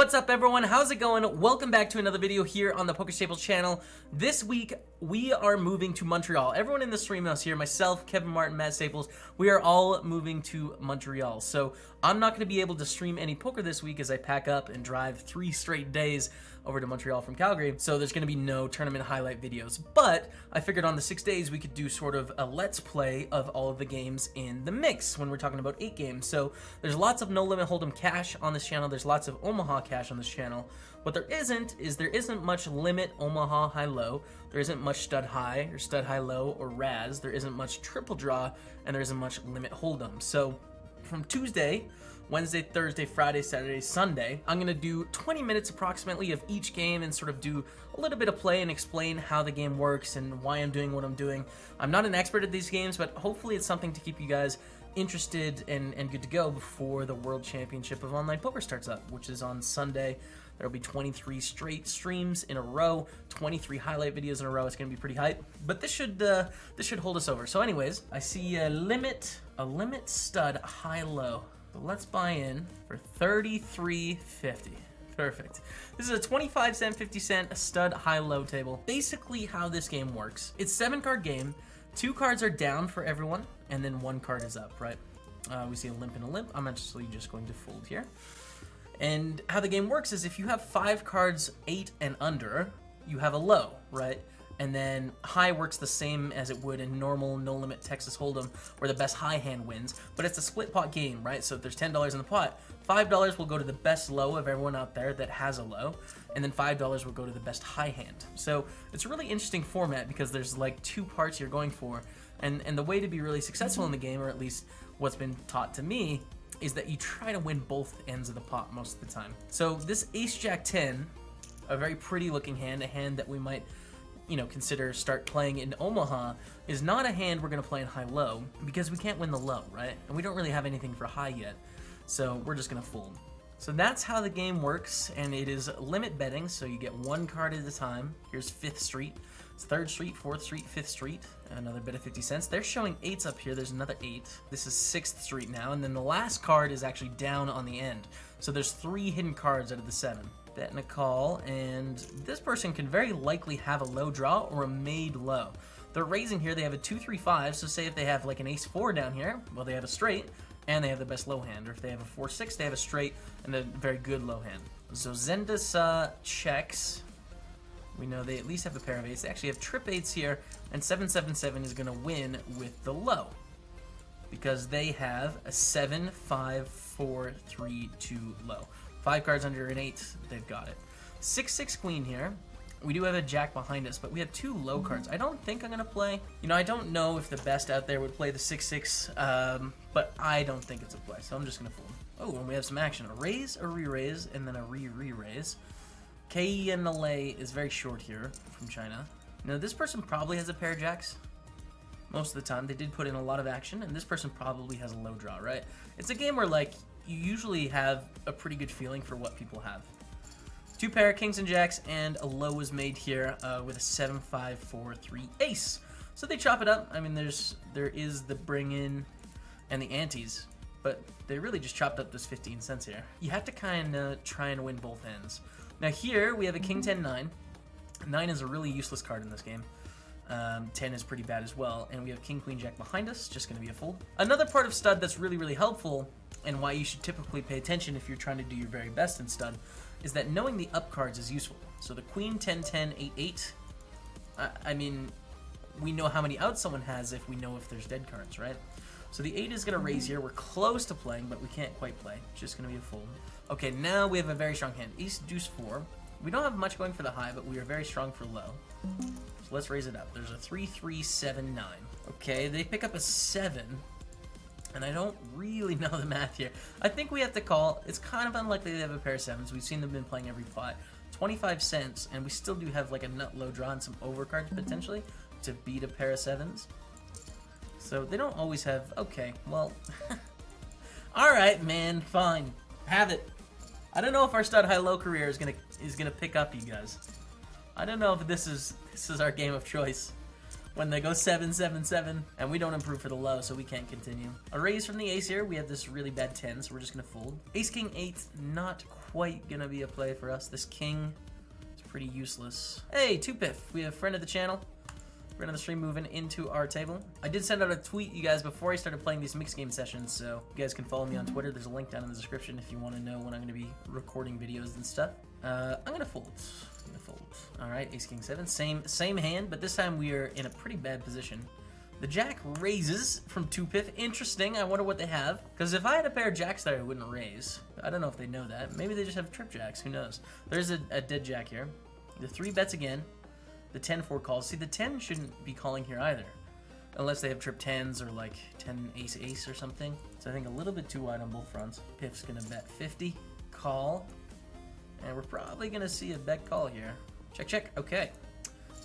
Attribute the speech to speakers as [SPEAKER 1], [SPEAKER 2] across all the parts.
[SPEAKER 1] What's up everyone, how's it going? Welcome back to another video here on the PokerStaples channel. This week, we are moving to Montreal. Everyone in the stream house here, myself, Kevin Martin, Matt Staples, we are all moving to Montreal. So I'm not going to be able to stream any poker this week as I pack up and drive 3 straight days over to Montreal from Calgary. So there's going to be no tournament highlight videos. But I figured on the 6 days we could do sort of a let's play of all of the games in the mix when we're talking about 8 games. So there's lots of no limit hold'em cash on this channel. There's lots of Omaha cash on this channel. What there isn't much limit Omaha high-low. There isn't much stud high or stud high-low or Raz. There isn't much triple draw, and there isn't much limit hold'em. So from Tuesday, Wednesday, Thursday, Friday, Saturday, Sunday, I'm going to do 20 minutes approximately of each game and sort of do a little bit of play and explain how the game works and why I'm doing what I'm doing. I'm not an expert at these games, but hopefully it's something to keep you guys interested and good to go before the World Championship of Online Poker starts up, which is on Sunday. There'll be 23 straight streams in a row, 23 highlight videos in a row. It's going to be pretty hype, but this should hold us over. So anyways, I see a limit stud high-low. So let's buy in for $33.50. Perfect. This is a 25-cent, 50-cent stud high-low table. Basically how this game works. It's a 7-card game. 2 cards are down for everyone, and then 1 card is up, right? We see a limp and a limp. I'm actually just going to fold here. And how the game works is if you have 5 cards 8 and under, you have a low, right? And then high works the same as it would in normal no-limit Texas Hold'em, where the best high hand wins. But it's a split pot game, right? So if there's $10 in the pot, $5 will go to the best low of everyone out there that has a low, and then $5 will go to the best high hand. So it's a really interesting format because there's like 2 parts you're going for. And the way to be really successful in the game, or at least what's been taught to me, is that you try to win both ends of the pot most of the time. So this Ace-Jack-10, a very pretty looking hand, a hand that we might, you know, consider start playing in Omaha, is not a hand we're going to play in high-low because we can't win the low, right? And we don't really have anything for high yet, so we're just going to fold. So that's how the game works, and it is limit betting, so you get 1 card at a time. Here's 5th Street. It's 3rd Street, 4th Street, 5th Street, another bit of 50 cents. They're showing 8s up here. There's another 8. This is 6th Street now, and then the last card is actually down on the end. So there's 3 hidden cards out of the 7. Bet and a call, and this person can very likely have a low draw or a made low. They're raising here. They have a 2-3-5, so say if they have like an Ace-4 down here, well, they have a straight, and they have the best low hand. Or if they have a 4-6, they have a straight and a very good low hand. So Zendas checks. We know they at least have a pair of 8s. They actually have trip 8s here, and 7-7-7 is going to win with the low because they have a 7-5-4-3-2 low. 5 cards under an 8, they've got it. 6-6 queen here. We do have a jack behind us, but we have 2 low cards. I don't think I'm going to play. You know, I don't know if the best out there would play the 6-6, but I don't think it's a play, so I'm just going to fold. Oh, and we have some action. A raise, a re-raise, and then a re-re-raise. K and LA is very short here from China. Now, this person probably has a pair of jacks. Most of the time, they did put in a lot of action, and this person probably has a low draw, right? It's a game where, like, you usually have a pretty good feeling for what people have. 2 pair of kings and jacks, and a low is made here with a 7-5-4-3 ace. So they chop it up. I mean, there is the bring in and the antes, but they really just chopped up this 15 cents here. You have to kind of try and win both ends. Now here we have a king 10-9. 9 is a really useless card in this game. 10 is pretty bad as well, and we have king queen jack behind us, just going to be a fold. Another part of stud that's really helpful, and why you should typically pay attention if you're trying to do your very best in stud, is that knowing the up cards is useful. So the queen 10-10 8-8, I mean, we know how many outs someone has if we know if there's dead cards, right? So the 8 is going to raise here. We're close to playing, but we can't quite play. It's just going to be a fold. Okay, now we have a very strong hand. Ace, deuce, 4. We don't have much going for the high, but we are very strong for low. So let's raise it up. There's a 3-3-7-9. Okay, they pick up a 7, and I don't really know the math here. I think we have to call. It's kind of unlikely they have a pair of 7s. We've seen them been playing every pot. 25 cents, and we still do have like a nut low draw and some overcards potentially to beat a pair of 7s. So they don't always have. Okay, well, all right, man, fine, have it. I don't know if our stud high-low career is gonna pick up, you guys. I don't know if this is our game of choice. when they go 7-7-7, and we don't improve for the low, so we can't continue. A raise from the ace here. We have this really bad 10, so we're just gonna fold. Ace king 8, not quite gonna be a play for us. This king is pretty useless. Hey, 2piff, we have a friend of the channel. Friend of the stream moving into our table. I did send out a tweet, you guys, before I started playing these mixed game sessions, so you guys can follow me on Twitter. There's a link down in the description if you want to know when I'm gonna be recording videos and stuff. I'm gonna fold. All right, ace king 7, same hand, but this time we are in a pretty bad position. The jack raises from 2piff. Interesting. I wonder what they have, because if I had a pair of jacks there, I wouldn't raise. I don't know if they know that. Maybe they just have trip jacks. Who knows? There's a dead jack here. The 3 bets again. The 10-4 calls. See, the 10 shouldn't be calling here either, unless they have trip 10s or like 10 ace ace or something. So I think a little bit too wide on both fronts. Piff's gonna bet 50, call, and we're probably gonna see a bet call here. Check, check. Okay.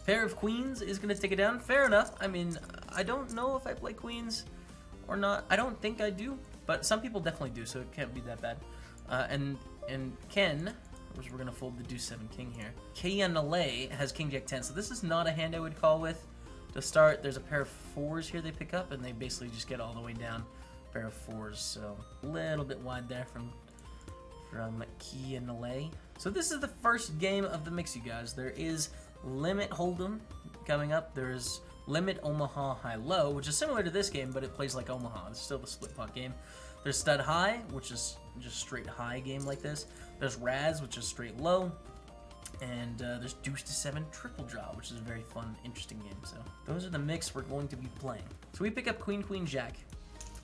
[SPEAKER 1] Pair of queens is gonna take it down. Fair enough. I mean, I don't know if I play queens or not. I don't think I do, but some people definitely do, so it can't be that bad. And Ken, we're gonna fold the deuce 7 king here. K&LA has king jack 10, so this is not a hand I would call with to start. There's a pair of 4s here they pick up, and they basically just get all the way down. Pair of 4s, so a little bit wide there from K&LA. So this is the first game of the mix, you guys. There is Limit Hold'em coming up. There's Limit Omaha High-Low, which is similar to this game, but it plays like Omaha. It's still the split pot game. There's Stud High, which is just straight high game like this. There's Raz, which is straight low. And there's Deuce to 7 Triple Draw, which is a very fun, interesting game. So those are the mix we're going to be playing. So we pick up Queen, Queen, Jack.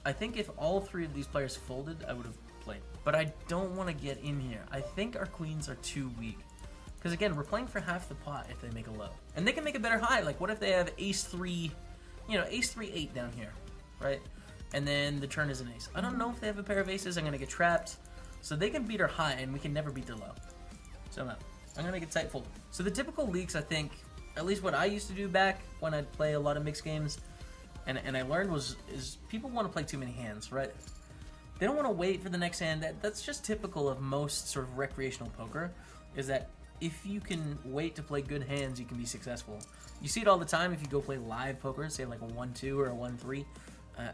[SPEAKER 1] I think if all 3 of these players folded, I would have played. But I don't want to get in here. I think our queens are too weak. Because again, we're playing for half the pot if they make a low. And they can make a better high. Like, what if they have ace 3, you know, ace 3, 8 down here, right? And then the turn is an ace. I don't know if they have a pair of aces. I'm going to get trapped. So they can beat our high, and we can never beat their low. So I'm going to make it tight fold. So the typical leaks, I think, at least what I used to do back when I'd play a lot of mixed games, and I learned is people want to play too many hands, right? They don't want to wait for the next hand. That's just typical of most sort of recreational poker, is that if you can wait to play good hands, you can be successful. You see it all the time if you go play live poker, say like a 1-2 or a 1-3.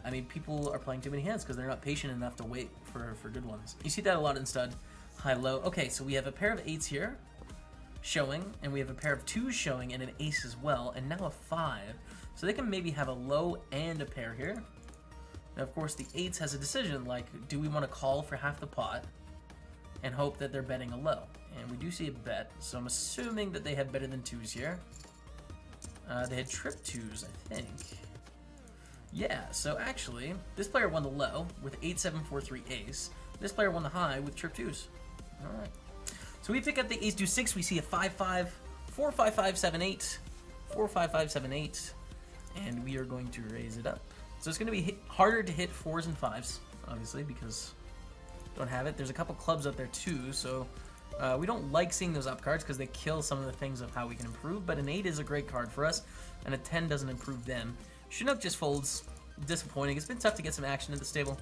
[SPEAKER 1] I mean, people are playing too many hands because they're not patient enough to wait for good ones. You see that a lot in stud, high-low. Okay, so we have a pair of 8s here showing, and we have a pair of 2s showing, and an ace as well, and now a 5. So they can maybe have a low and a pair here. Now, of course, the 8s has a decision, like, do we want to call for half the pot and hope that they're betting a low? And we do see a bet, so I'm assuming that they have better than 2s here. They had trip 2s, I think. Yeah, so actually, this player won the low with 8-7-4-3 ace. This player won the high with trip 2s. Alright. So we pick up the ace deuce 6, we see a 5-5, 4-5-5, 7-8, 4-5-5, 7-8, and we are going to raise it up. So it's going to be harder to hit 4s and 5s, obviously, because don't have it. There's a couple clubs up there too, so we don't like seeing those up cards because they kill some of the things of how we can improve, but an 8 is a great card for us, and a 10 doesn't improve them. Chinook just folds. Disappointing. It's been tough to get some action at the stable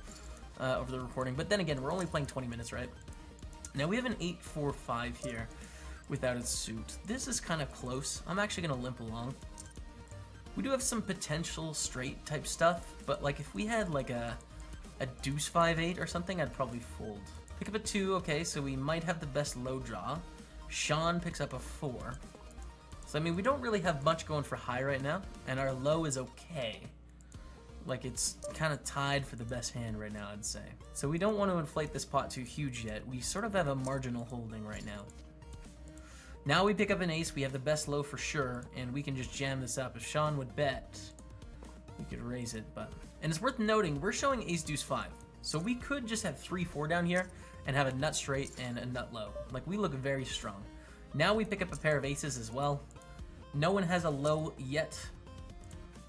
[SPEAKER 1] over the recording, but then again, we're only playing 20 minutes, right? Now we have an 8-4-5 here without its suit. This is kind of close. I'm actually going to limp along. We do have some potential straight type stuff, but like if we had like a deuce 5-8 or something, I'd probably fold. Pick up a 2, okay, so we might have the best low draw. Sean picks up a 4. So I mean, we don't really have much going for high right now, and our low is okay. Like, it's kind of tied for the best hand right now, I'd say. So we don't want to inflate this pot too huge yet. We sort of have a marginal holding right now. Now we pick up an ace. We have the best low for sure, and we can just jam this up. If Sean would bet, we could raise it, but... And it's worth noting, we're showing ace deuce 5. So we could just have 3-4 down here and have a nut straight and a nut low. Like, we look very strong. Now we pick up a pair of aces as well. No one has a low yet.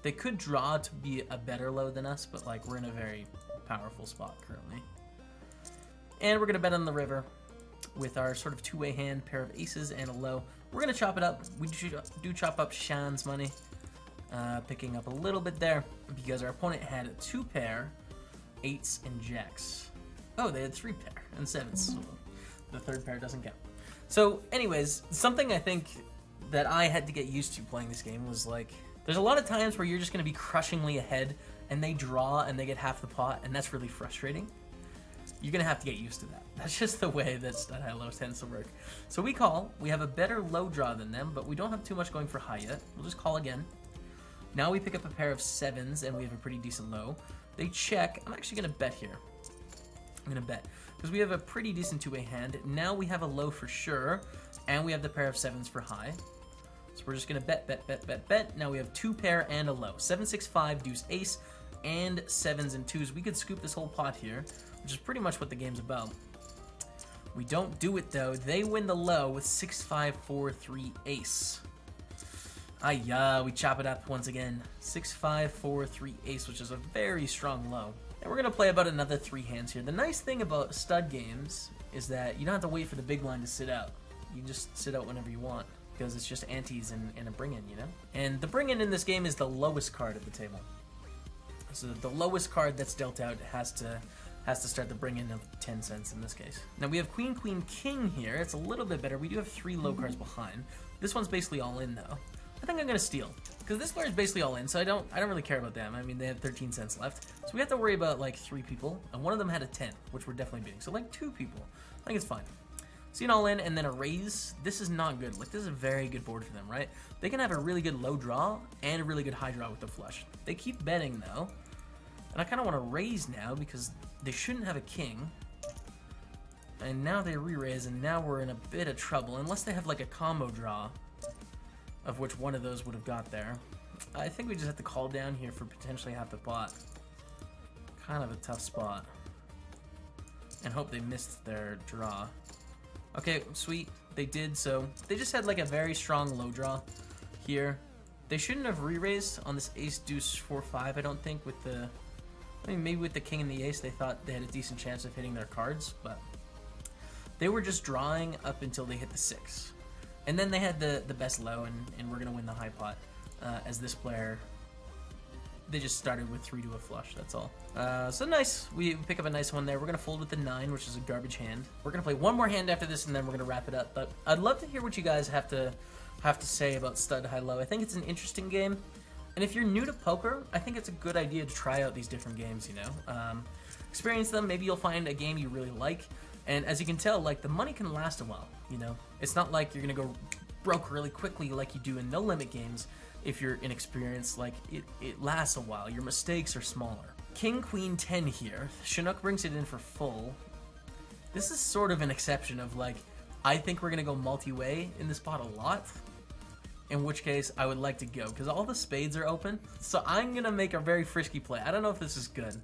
[SPEAKER 1] They could draw to be a better low than us, but like we're in a very powerful spot currently. And we're going to bet on the river with our sort of two-way hand, pair of aces and a low. We're going to chop it up. We do chop up Sean's money, picking up a little bit there because our opponent had 2 pair, 8s and jacks. Oh, they had 3 pair and 7s. So the 3rd pair doesn't count. So anyways, something I think that I had to get used to playing this game was like, There's a lot of times where you're just going to be crushingly ahead, and they draw and they get half the pot, and that's really frustrating. You're going to have to get used to that. That's just the way that stud high low tends to work. So we call. We have a better low draw than them, but we don't have too much going for high yet. We'll just call again. Now we pick up a pair of sevens, and we have a pretty decent low. They check. I'm actually going to bet here. I'm going to bet. Because we have a pretty decent two-way hand. Now we have a low for sure, and we have the pair of sevens for high. So we're just going to bet. Now we have two pair and a low. 7, 6, 5, deuce, ace, and sevens and twos. We could scoop this whole pot here, which is pretty much what the game's about. We don't do it, though. They win the low with 6, 5, 4, 3, ace. We chop it up once again. 6, 5, 4, 3, ace, which is a very strong low. And we're going to play about another 3 hands here. The nice thing about stud games is that you don't have to wait for the big line to sit out. You just sit out whenever you want, because it's just antes and a bring-in, you know? And the bring-in in this game is the lowest card at the table. So the lowest card that's dealt out has to start the bring-in of 10 cents in this case. Now we have queen, queen, king here. It's a little bit better. We do have 3 low cards behind. This one's basically all in, though. I think I'm going to steal, because this player is basically all in, so I don't really care about them. I mean, they have 13 cents left. So we have to worry about, like, 3 people, and one of them had a 10, which we're definitely beating. So, like, 2 people. I think it's fine. See an all in, and then a raise. This is not good. Like, this is a very good board for them, right? They can have a really good low draw and a really good high draw with the flush. They keep betting, though, and I kind of want to raise now, because they shouldn't have a king. And now they re-raise, and now we're in a bit of trouble, unless they have, like, a combo draw, of which one of those would have got there. I think we just have to call down here for potentially half the pot. Kind of a tough spot. And hope they missed their draw. Okay, sweet. They did, so they just had like a very strong low draw here. They shouldn't have re-raised on this ace, deuce, 4, 5, I don't think, with the... I mean, maybe with the king and the ace, they thought they had a decent chance of hitting their cards, but they were just drawing up until they hit the 6. And then they had the best low, and we're going to win the high pot, as this player, they just started with 3 to a flush, that's all. So nice, we pick up a nice one there. We're going to fold with the 9, which is a garbage hand. We're going to play one more hand after this, and then we're going to wrap it up. But I'd love to hear what you guys have to say about stud high-low. I think it's an interesting game, and if you're new to poker, I think it's a good idea to try out these different games, you know? Experience them, maybe you'll find a game you really like. And as you can tell, like, the money can last a while, you know? It's not like you're gonna go broke really quickly like you do in no-limit games if you're inexperienced. Like, it lasts a while. Your mistakes are smaller. King, queen, 10 here. Chinook brings it in for full. This is sort of an exception of, like, I think we're gonna go multi-way in this pot a lot, in which case I would like to go, because all the spades are open. So I'm gonna make a very frisky play. I don't know if this is good.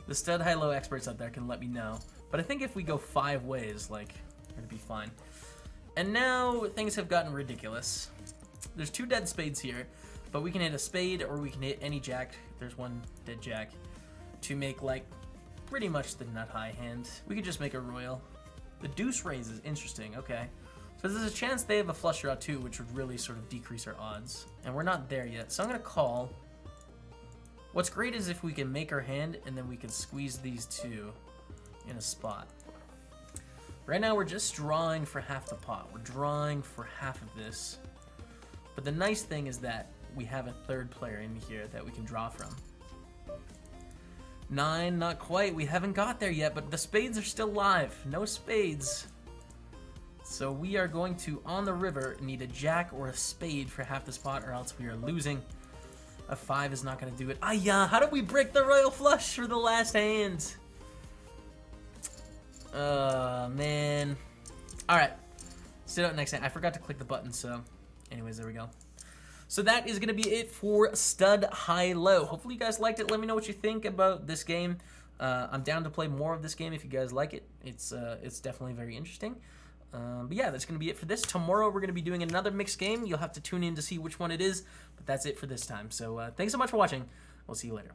[SPEAKER 1] The stud high-low experts out there can let me know. But I think if we go 5 ways, like, we're gonna be fine. And now things have gotten ridiculous. There's 2 dead spades here, but we can hit a spade or we can hit any jack. There's 1 dead jack to make, like, pretty much the nut high hand. We could just make a royal. The deuce raise is interesting, okay. So there's a chance they have a flush draw too, which would really sort of decrease our odds. And we're not there yet, so I'm gonna call. What's great is if we can make our hand and then we can squeeze these 2 in a spot. Right now we're just drawing for half the pot. We're drawing for half of this. But the nice thing is that we have a 3rd player in here that we can draw from. 9, not quite. We haven't got there yet, but the spades are still live. No spades. So we are going to, on the river, need a jack or a spade for half this pot, or else we are losing. A 5 is not going to do it. How did we break the royal flush for the last hand? Man. Alright. Sit out next hand. I forgot to click the button, so anyways, there we go. So that is going to be it for stud high-low. Hopefully you guys liked it. Let me know what you think about this game. I'm down to play more of this game if you guys like it. It's definitely very interesting. But yeah, that's going to be it for this. Tomorrow we're going to be doing another mixed game. You'll have to tune in to see which one it is, but that's it for this time. So thanks so much for watching. We'll see you later.